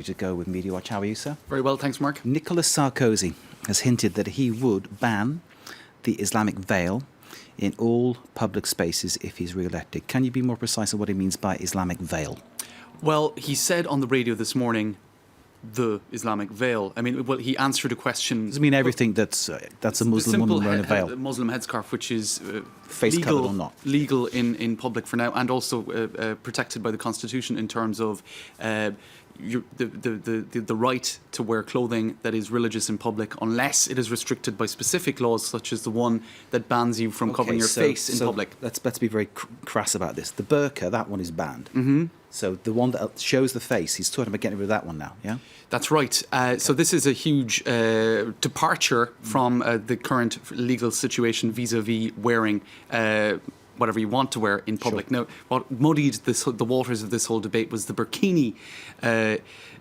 To go with Media Watch. How are you, sir? Very well, thanks, Mark. Nicolas Sarkozy has hinted that he would ban the Islamic veil in all public spaces if he's re-elected. Can you be more precise on what he means by Islamic veil? Well, he said on the radio this morning, the Islamic veil. I mean, well, he answered a question. Does it mean everything that's a Muslim woman wearing a veil? Muslim headscarf, which is face covered or not, legal in public for now, and also protected by the Constitution in terms of the right to wear clothing that is religious in public, unless it is restricted by specific laws, such as the one that bans you from covering your face in public. Let's be very crass about this. The burqa, that one is banned. Mm-hmm. So the one that shows the face, he's talking about getting rid of that one now, yeah? That's right. So this is a huge departure from the current legal situation vis-a-vis wearing whatever you want to wear in public. Sure. Now, what muddied the waters of this whole debate was the bikini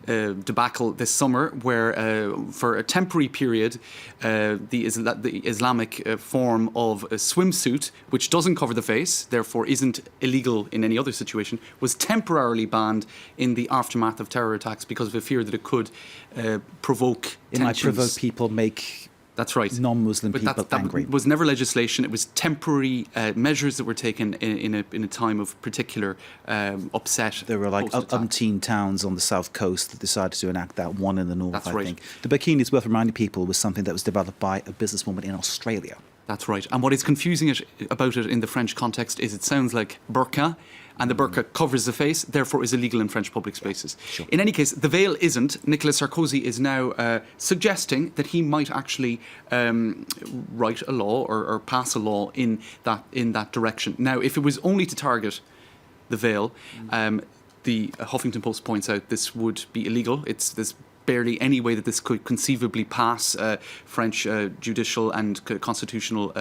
debacle this summer, where for a temporary period, the Islamic form of a swimsuit, which doesn't cover the face, therefore isn't illegal in any other situation, was temporarily banned in the aftermath of terror attacks because of a fear that it could provoke tensions. It might provoke people, make... That's right. Non-Muslim people angry. That was never legislation. It was temporary measures that were taken in a time of particular upset. There were like umpteen towns on the south coast that decided to enact that, one in the north, That's I right. think. The bikini, it's worth reminding people, was something that was developed by a businesswoman in Australia. That's right. And what is confusing about it in the French context is it sounds like burqa, and the burqa covers the face, therefore is illegal in French public spaces. Sure. In any case, the veil isn't. Nicolas Sarkozy is now suggesting that he might actually write a law or pass a law in that direction. Now, if it was only to target the veil, the Huffington Post points out this would be illegal. There's barely any way that this could conceivably pass French judicial and constitutional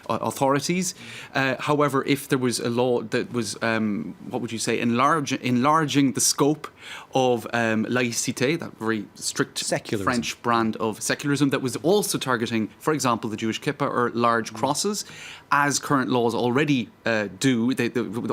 authorities. However, if there was a law that was, what would you say, enlarging the scope of laïcité, that very strict French brand of secularism, that was also targeting, for example, the Jewish kippah or large crosses, as current laws already do.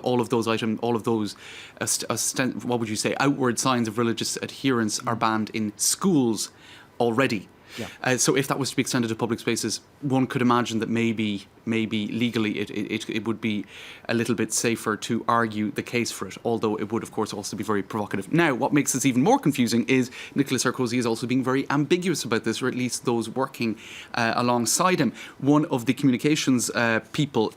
All of those items, all of those, what would you say, outward signs of religious adherence are banned in schools already. Yeah. So if that was to be extended to public spaces, one could imagine that maybe legally it would be a little bit safer to argue the case for it, although it would, of course, also be very provocative. Now, what makes this even more confusing is Nicolas Sarkozy is also being very ambiguous about this, or at least those working alongside him. One of the communications people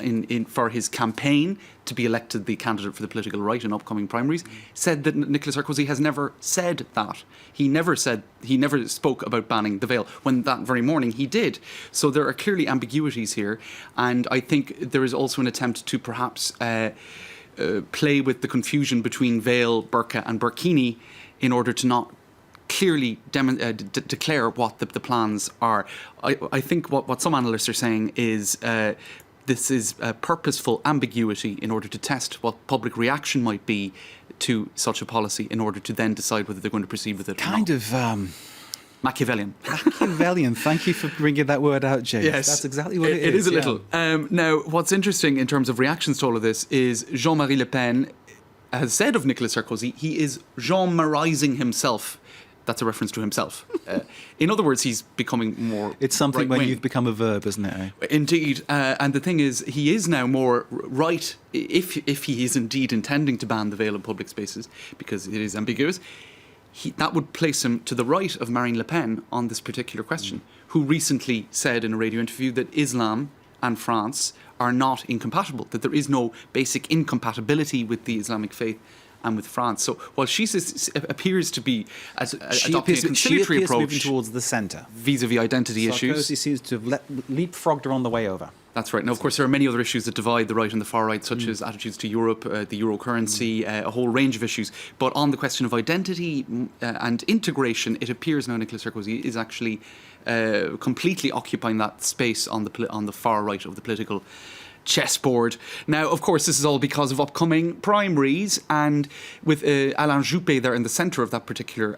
for his campaign to be elected the candidate for the political right in upcoming primaries said that Nicolas Sarkozy has never said that. He never spoke about banning the veil, when that very morning he did. So there are clearly ambiguities here, and I think there is also an attempt to perhaps play with the confusion between veil, burqa and burkini in order to not clearly declare what the plans are. I think what some analysts are saying is this is a purposeful ambiguity in order to test what public reaction might be to such a policy in order to then decide whether they're going to proceed with it or not. Machiavellian. Machiavellian. Thank you for bringing that word out, James. Yes. That's exactly what it is. It is a little. Now, what's interesting in terms of reactions to all of this is JeanMarie Le Pen has said of Nicolas Sarkozy, he is Jean-Marising himself. That's a reference to himself. In other words, he's becoming more It's something right-wing. when you've become a verb, isn't it? Indeed. And the thing is, he is now more right, if he is indeed intending to ban the veil in public spaces, because it is ambiguous, that would place him to the right of Marine Le Pen on this particular question, who recently said in a radio interview that Islam and France are not incompatible, that there is no basic incompatibility with the Islamic faith and with France. So while she appears to be adopting a conciliatory approach, moving towards the centre vis-a-vis identity issues. Sarkozy seems to have leapfrogged her on the way over. That's right. Now, of course, there are many other issues that divide the right and the far right, such as attitudes to Europe, the euro currency, a whole range of issues. But on the question of identity and integration, it appears now Nicolas Sarkozy is actually completely occupying that space on the far right of the political chessboard. Now, of course, this is all because of upcoming primaries, and with Alain Juppé there in the centre of that particular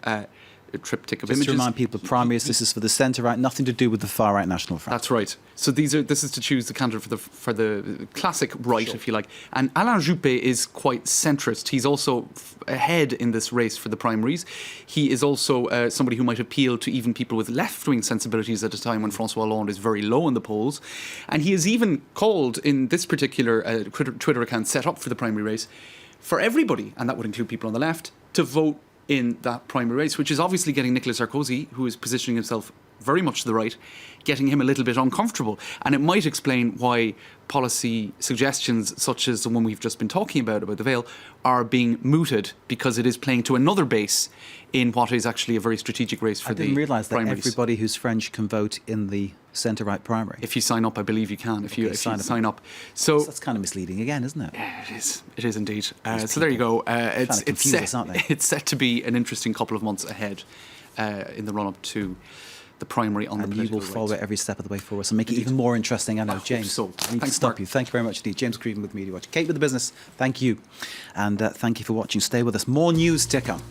triptych of Just images. to remind people, primaries, this is for the centre-right, nothing to do with the far-right National Front. That's right. So this is to choose the candidate for the classic right, if you like. And Alain Juppé is quite centrist. He's also ahead in this race for the primaries. He is also somebody who might appeal to even people with left-wing sensibilities at a time when François Hollande is very low in the polls. And he is even called in this particular Twitter account set up for the primary race for everybody, and that would include people on the left, to vote in that primary race, which is obviously getting Nicolas Sarkozy, who is positioning himself very much to the right, getting him a little bit uncomfortable. And it might explain why policy suggestions such as the one we've just been talking about the veil, are being mooted, because it is playing to another base in what is actually a very strategic race for the primaries. I didn't realise that everybody who's French can vote in the centre-right primary. If you sign up, I believe you can. If you sign up. So that's kind of misleading again, isn't it? Yeah, it is. It is indeed. So there you go. It's set to be an interesting couple of months ahead in the run-up to the primary on the political And you will follow it every step of the way for us and make it even more interesting. I know, James. So. I need to stop you. Thank you very much indeed. James Creedon with Media Watch. Kate with the business. Thank you. And thank you for watching. Stay with us. More news to come.